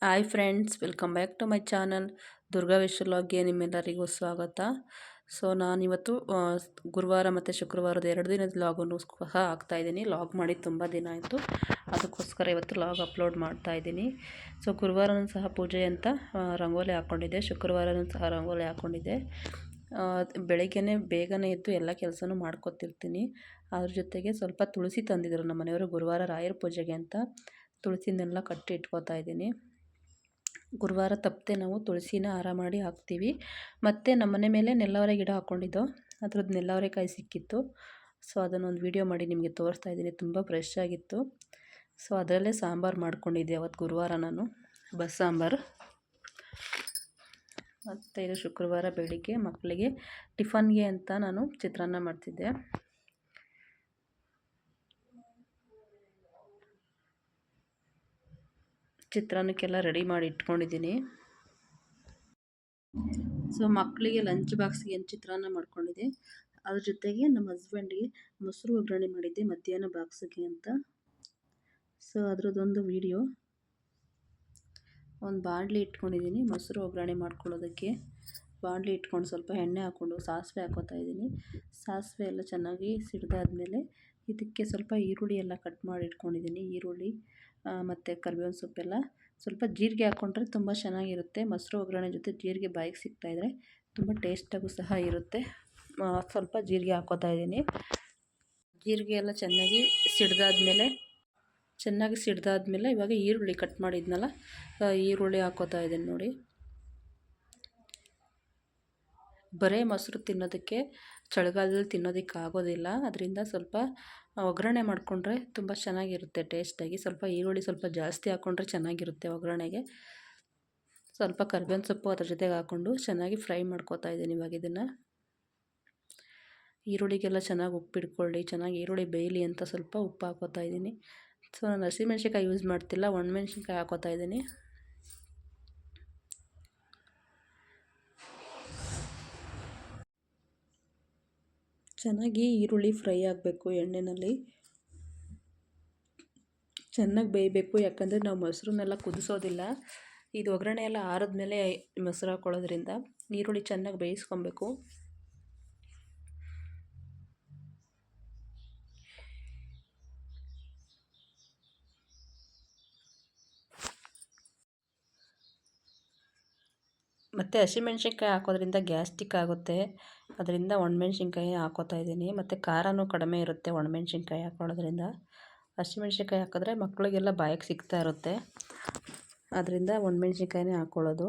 Hi friends, welcome back to my channel Durga Vish ವ್ಲಾಗ್ಗೆ ನಿಮ್ಮೆಲ್ಲರಿಗೂ ಸ್ವಾಗತ. ಸೊ ನಾನಿವತ್ತು ಗುರುವಾರ ಮತ್ತು ಶುಕ್ರವಾರದ 2 ದಿನದ ಲಾಗನ್ನು ಸಹ ಹಾಕ್ತಾಯಿದ್ದೀನಿ. ಲಾಗ್ ಮಾಡಿ ತುಂಬ ದಿನ ಆಯಿತು, ಅದಕ್ಕೋಸ್ಕರ ಇವತ್ತು ಲಾಗ್ ಅಪ್ಲೋಡ್ ಮಾಡ್ತಾಯಿದ್ದೀನಿ. ಸೊ ಗುರುವಾರನೂ ಸಹ ಪೂಜೆ ಅಂತ ರಂಗೋಲಿ ಹಾಕ್ಕೊಂಡಿದ್ದೆ, ಶುಕ್ರವಾರನೂ ಸಹ ರಂಗೋಲಿ ಹಾಕ್ಕೊಂಡಿದ್ದೆ. ಬೆಳಗ್ಗೆನೇ ಬೇಗನೆ ಎದ್ದು ಎಲ್ಲ ಕೆಲಸನೂ ಮಾಡ್ಕೊತಿರ್ತೀನಿ. ಅದ್ರ ಜೊತೆಗೆ ಸ್ವಲ್ಪ ತುಳಸಿ ತಂದಿದ್ದರು ನಮ್ಮ ಮನೆಯವರು ಗುರುವಾರ ರಾಯರ ಪೂಜೆಗೆ ಅಂತ. ತುಳಸಿನೆಲ್ಲ ಕಟ್ಟಿ ಇಟ್ಕೋತಾ ಇದ್ದೀನಿ. ಗುರುವಾರ ತಪ್ಪದೆ ನಾವು ತುಳಸಿನ ಹಾರ ಮಾಡಿ ಹಾಕ್ತೀವಿ. ಮತ್ತು ನಮ್ಮ ಮನೆ ಮೇಲೆ ನೆಲ್ಲವರೆ ಗಿಡ ಹಾಕ್ಕೊಂಡಿದ್ದೋ, ಅದ್ರದ್ದು ನೆಲ್ಲವರೆಕಾಯಿ ಸಿಕ್ಕಿತ್ತು. ಸೊ ಅದನ್ನೊಂದು ವೀಡಿಯೋ ಮಾಡಿ ನಿಮಗೆ ತೋರಿಸ್ತಾ ಇದ್ದೀನಿ. ತುಂಬ ಫ್ರೆಶ್ ಆಗಿತ್ತು. ಸೊ ಅದರಲ್ಲೇ ಸಾಂಬಾರು ಮಾಡ್ಕೊಂಡಿದ್ದೆ ಅವತ್ತು ಗುರುವಾರ ನಾನು, ಬಸ್ಸಾಂಬಾರು. ಮತ್ತು ಇದು ಶುಕ್ರವಾರ ಬೆಳಿಗ್ಗೆ ಮಕ್ಕಳಿಗೆ ಟಿಫನ್ಗೆ ಅಂತ ನಾನು ಚಿತ್ರಾನ್ನ ಮಾಡ್ತಿದ್ದೆ. ಚಿತ್ರಾನ್ನಕ್ಕೆಲ್ಲ ರೆಡಿ ಮಾಡಿ ಇಟ್ಕೊಂಡಿದ್ದೀನಿ. ಸೊ ಮಕ್ಕಳಿಗೆ ಲಂಚ್ ಬಾಕ್ಸ್ಗೆ ಏನು ಚಿತ್ರಾನ್ನ ಮಾಡ್ಕೊಂಡಿದ್ದೆ. ಅದ್ರ ಜೊತೆಗೆ ನಮ್ಮ ಹಸ್ಬೆಂಡ್ಗೆ ಮೊಸರು ಒಗ್ಗರಣೆ ಮಾಡಿದ್ದೆ ಮಧ್ಯಾಹ್ನ ಬಾಕ್ಸಿಗೆ ಅಂತ. ಸೊ ಅದರದ್ದೊಂದು ವಿಡಿಯೋ. ಒಂದು ಬಾಣಲಿ ಇಟ್ಕೊಂಡಿದ್ದೀನಿ ಮೊಸರು ಒಗ್ಗರಣೆ ಮಾಡ್ಕೊಳ್ಳೋದಕ್ಕೆ. ಬಾಣಲಿ ಇಟ್ಕೊಂಡು ಸ್ವಲ್ಪ ಎಣ್ಣೆ ಹಾಕ್ಕೊಂಡು ಸಾಸಿವೆ ಹಾಕೋತಾ ಇದ್ದೀನಿ. ಸಾಸಿವೆ ಎಲ್ಲ ಚೆನ್ನಾಗಿ ಸಿಡ್ದಾದ್ಮೇಲೆ ಇದಕ್ಕೆ ಸ್ವಲ್ಪ ಈರುಳ್ಳಿ ಎಲ್ಲ ಕಟ್ ಮಾಡಿ ಇಟ್ಕೊಂಡಿದ್ದೀನಿ. ಈರುಳ್ಳಿ ಮತ್ತು ಕರಿಬೇವಿನ ಸೊಪ್ಪೆಲ್ಲ, ಸ್ವಲ್ಪ ಜೀರಿಗೆ ಹಾಕ್ಕೊಂಡ್ರೆ ತುಂಬ ಚೆನ್ನಾಗಿರುತ್ತೆ. ಮೊಸರು ಒಗ್ಗರಣೆ ಜೊತೆ ಜೀರಿಗೆ ಬಾಯಿಗೆ ಸಿಗ್ತಾಯಿದ್ರೆ ತುಂಬ ಟೇಸ್ಟಾಗೂ ಸಹ ಇರುತ್ತೆ. ಸ್ವಲ್ಪ ಜೀರಿಗೆ ಹಾಕ್ಕೋತಾ ಇದ್ದೀನಿ. ಜೀರಿಗೆ ಎಲ್ಲ ಚೆನ್ನಾಗಿ ಸಿಡ್ದಾದ್ಮೇಲೆ ಇವಾಗ ಈರುಳ್ಳಿ ಕಟ್ ಮಾಡಿದ್ನಲ್ಲ, ಈರುಳ್ಳಿ ಹಾಕ್ಕೋತಾ ಇದ್ದೀನಿ ನೋಡಿ. ಬರೇ ಮೊಸರು ತಿನ್ನೋದಕ್ಕೆ ಚಳಿಗಾಲದಲ್ಲಿ ತಿನ್ನೋದಕ್ಕೆ ಆಗೋದಿಲ್ಲ. ಅದರಿಂದ ಸ್ವಲ್ಪ ಒಗ್ಗರಣೆ ಮಾಡಿಕೊಂಡ್ರೆ ತುಂಬ ಚೆನ್ನಾಗಿರುತ್ತೆ ಟೇಸ್ಟಾಗಿ. ಸ್ವಲ್ಪ ಈರುಳ್ಳಿ ಸ್ವಲ್ಪ ಜಾಸ್ತಿ ಹಾಕ್ಕೊಂಡ್ರೆ ಚೆನ್ನಾಗಿರುತ್ತೆ ಒಗ್ಗರಣೆಗೆ. ಸ್ವಲ್ಪ ಕರಿಬೇವಿನ ಸೊಪ್ಪು ಅದ್ರ ಜೊತೆಗೆ ಹಾಕ್ಕೊಂಡು ಚೆನ್ನಾಗಿ ಫ್ರೈ ಮಾಡ್ಕೋತಾ ಇದ್ದೀನಿ. ಇವಾಗ ಇದನ್ನು ಈರುಳ್ಳಿಗೆಲ್ಲ ಚೆನ್ನಾಗಿ ಉಪ್ಪು ಹಿಡ್ಕೊಳ್ಳಿ, ಚೆನ್ನಾಗಿ ಈರುಳ್ಳಿ ಬೇಯಲಿ ಅಂತ ಸ್ವಲ್ಪ ಉಪ್ಪು ಹಾಕ್ಕೋತಾ ಇದ್ದೀನಿ. ಸೊ ನಾನು ಹಸಿಮೆಣ್ಸಿನ್ಕಾಯಿ ಯೂಸ್ ಮಾಡ್ತಿಲ್ಲ, ಒಣಮೆಣ್ಸಿನ್ಕಾಯಿ ಹಾಕ್ಕೋತಾ ಇದ್ದೀನಿ. ಚೆನ್ನಾಗಿ ಈರುಳ್ಳಿ ಫ್ರೈ ಆಗಬೇಕು, ಎಣ್ಣೆಯಲ್ಲಿ ಚೆನ್ನಾಗಿ ಬೇಯಬೇಕು. ಯಾಕಂದರೆ ನಾವು ಮೊಸರನ್ನೆಲ್ಲ ಕುದಿಸೋದಿಲ್ಲ. ಇದು ಒಗ್ಗರಣೆ ಎಲ್ಲ ಆರಿದ್ಮೇಲೆ ಮೊಸರು ಹಾಕ್ಕೊಳ್ಳೋದ್ರಿಂದ ಈರುಳ್ಳಿ ಚೆನ್ನಾಗಿ ಬೇಯಿಸ್ಕೊಬೇಕು. ಮತ್ತು ಹಸಿಮೆಣ್ಸಿನ್ಕಾಯಿ ಹಾಕೋದ್ರಿಂದ ಗ್ಯಾಸ್ಟ್ರಿಕ್ ಆಗುತ್ತೆ. ಅದರಿಂದ ಒಣಮೆಣ್ಸಿನ್ಕಾಯಿ ಹಾಕ್ಕೋತಾ ಇದ್ದೀನಿ. ಮತ್ತು ಖಾರನೂ ಕಡಿಮೆ ಇರುತ್ತೆ ಒಣಮೆಣ್ಸಿನ್ಕಾಯಿ ಹಾಕ್ಕೊಳ್ಳೋದ್ರಿಂದ. ಹಸಿಮೆಣ್ಸಿನ್ಕಾಯಿ ಹಾಕಿದ್ರೆ ಮಕ್ಕಳಿಗೆಲ್ಲ ಬಾಯಿಗೆ ಸಿಗ್ತಾ ಇರುತ್ತೆ. ಅದರಿಂದ ಒಣಮೆಣ್ಸಿನ್ಕಾಯಿನೇ ಹಾಕ್ಕೊಳ್ಳೋದು.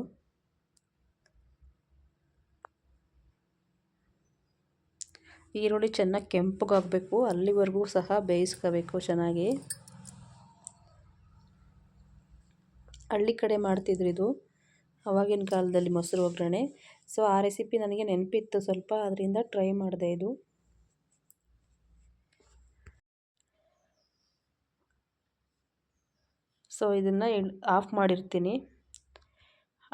ಈರುಳ್ಳಿ ಚೆನ್ನಾಗಿ ಕೆಂಪಗಾಗಬೇಕು, ಅಲ್ಲಿವರೆಗೂ ಸಹ ಬೇಯಿಸ್ಕೋಬೇಕು ಚೆನ್ನಾಗಿ. ಹಳ್ಳಿ ಕಡೆ ಮಾಡ್ತಿದ್ರು ಇದು ಆವಾಗಿನ ಕಾಲದಲ್ಲಿ ಮೊಸರು ಒಗ್ಗರಣೆ. ಸೊ ಆ ರೆಸಿಪಿ ನನಗೆ ನೆನಪಿತ್ತು ಸ್ವಲ್ಪ, ಅದರಿಂದ ಟ್ರೈ ಮಾಡಿದೆ ಇದು. ಸೊ ಇದನ್ನು ಆಫ್ ಮಾಡಿರ್ತೀನಿ.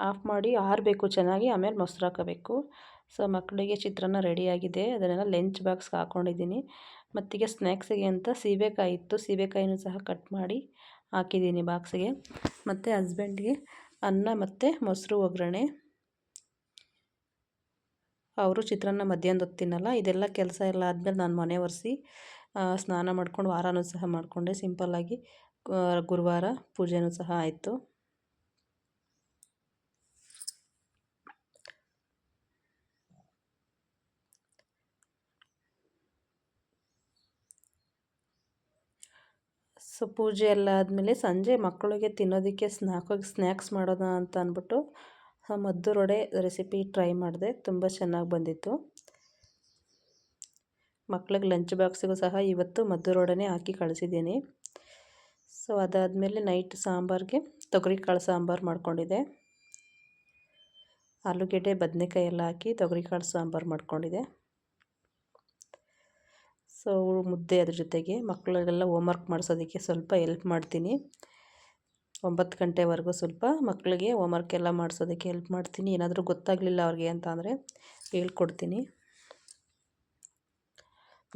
ಆಫ್ ಮಾಡಿ ಆರಬೇಕು ಚೆನ್ನಾಗಿ, ಆಮೇಲೆ ಮೊಸರು ಹಾಕೋಬೇಕು. ಸೊ ಮಕ್ಕಳಿಗೆ ಚಿತ್ರಾನ್ನ ರೆಡಿಯಾಗಿದೆ. ಅದನ್ನೆಲ್ಲ ಲಂಚ್ ಬಾಕ್ಸ್ಗೆ ಹಾಕ್ಕೊಂಡಿದ್ದೀನಿ. ಮತ್ತೀಗ ಸ್ನ್ಯಾಕ್ಸಿಗೆ ಅಂತ ಸೀಬೆಕಾಯಿ ಇತ್ತು, ಸೀಬೆಕಾಯಿನೂ ಸಹ ಕಟ್ ಮಾಡಿ ಹಾಕಿದ್ದೀನಿ ಬಾಕ್ಸಿಗೆ. ಮತ್ತು ಹಸ್ಬೆಂಡ್ಗೆ ಅನ್ನ ಮತ್ತು ಮೊಸರು ಒಗ್ಗರಣೆ. ಅವರು ಚಿತ್ರಾನ್ನ ಮಧ್ಯಾಹ್ನದ ಹೊತ್ತು ತಿನ್ನಲ್ಲ. ಇದೆಲ್ಲ ಕೆಲಸ ಎಲ್ಲ ಆದಮೇಲೆ ನಾನು ಮನೆ ಒರೆಸಿ ಸ್ನಾನ ಮಾಡ್ಕೊಂಡು ವಾರನೂ ಸಹ ಮಾಡಿಕೊಂಡೆ ಸಿಂಪಲ್ಲಾಗಿ. ಗುರುವಾರ ಪೂಜೆನೂ ಸಹ ಆಯಿತು. ಸೊ ಪೂಜೆ ಎಲ್ಲ ಆದಮೇಲೆ ಸಂಜೆ ಮಕ್ಕಳಿಗೆ ತಿನ್ನೋದಕ್ಕೆ ಸ್ನ್ಯಾಕ್ಸ್ ಮಾಡೋಣ ಅಂತ ಅಂದ್ಬಿಟ್ಟು ಮದ್ದೂರು ವಡೆ ರೆಸಿಪಿ ಟ್ರೈ ಮಾಡಿದೆ. ತುಂಬ ಚೆನ್ನಾಗಿ ಬಂದಿತ್ತು. ಮಕ್ಳಿಗೆ ಲಂಚ್ ಬಾಕ್ಸಿಗೂ ಸಹ ಇವತ್ತು ಮದ್ದೂರು ವಡೆನೇ ಹಾಕಿ ಕಳಿಸಿದ್ದೀನಿ. ಸೊ ಅದಾದಮೇಲೆ ನೈಟ್ ಸಾಂಬಾರಿಗೆ ತೊಗರಿಕಾಳು ಸಾಂಬಾರು ಮಾಡ್ಕೊಂಡಿದ್ದೆ. ಆಲೂಗೆಡ್ಡೆ ಬದನೆಕಾಯಿ ಎಲ್ಲ ಹಾಕಿ ತೊಗರಿಕಾಳು ಸಾಂಬಾರು ಮಾಡ್ಕೊಂಡಿದ್ದೆ. ಸೊ ಮುದ್ದೆ ಅದ್ರ ಜೊತೆಗೆ ಮಕ್ಕಳಿಗೆಲ್ಲ ಹೋಮ್ವರ್ಕ್ ಮಾಡಿಸೋದಕ್ಕೆ ಸ್ವಲ್ಪ ಹೆಲ್ಪ್ ಮಾಡ್ತೀನಿ. 9 ಗಂಟೆವರೆಗೂ ಸ್ವಲ್ಪ ಮಕ್ಕಳಿಗೆ ಹೋಮ್ವರ್ಕ್ ಎಲ್ಲ ಮಾಡಿಸೋದಕ್ಕೆ ಹೆಲ್ಪ್ ಮಾಡ್ತೀನಿ. ಏನಾದರೂ ಗೊತ್ತಾಗಲಿಲ್ಲ ಅವ್ರಿಗೆ ಅಂತ ಅಂದರೆ ಹೇಳ್ಕೊಡ್ತೀನಿ.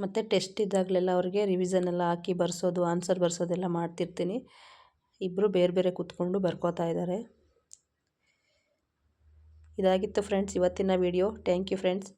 ಮತ್ತು ಟೆಸ್ಟ್ ಇದ್ದಾಗಲೆಲ್ಲ ಅವ್ರಿಗೆ ರಿವಿಷನ್ ಎಲ್ಲ ಹಾಕಿ ಬರ್ಸೋದು, ಆನ್ಸರ್ ಬರ್ಸೋದೆಲ್ಲ ಮಾಡ್ತಿರ್ತೀನಿ. ಇಬ್ಬರು ಬೇರೆ ಬೇರೆ ಕೂತ್ಕೊಂಡು ಬರ್ಕೋತಾ ಇದ್ದಾರೆ. ಇದಾಗಿತ್ತು ಫ್ರೆಂಡ್ಸ್ ಇವತ್ತಿನ ವಿಡಿಯೋ. Thank you friends.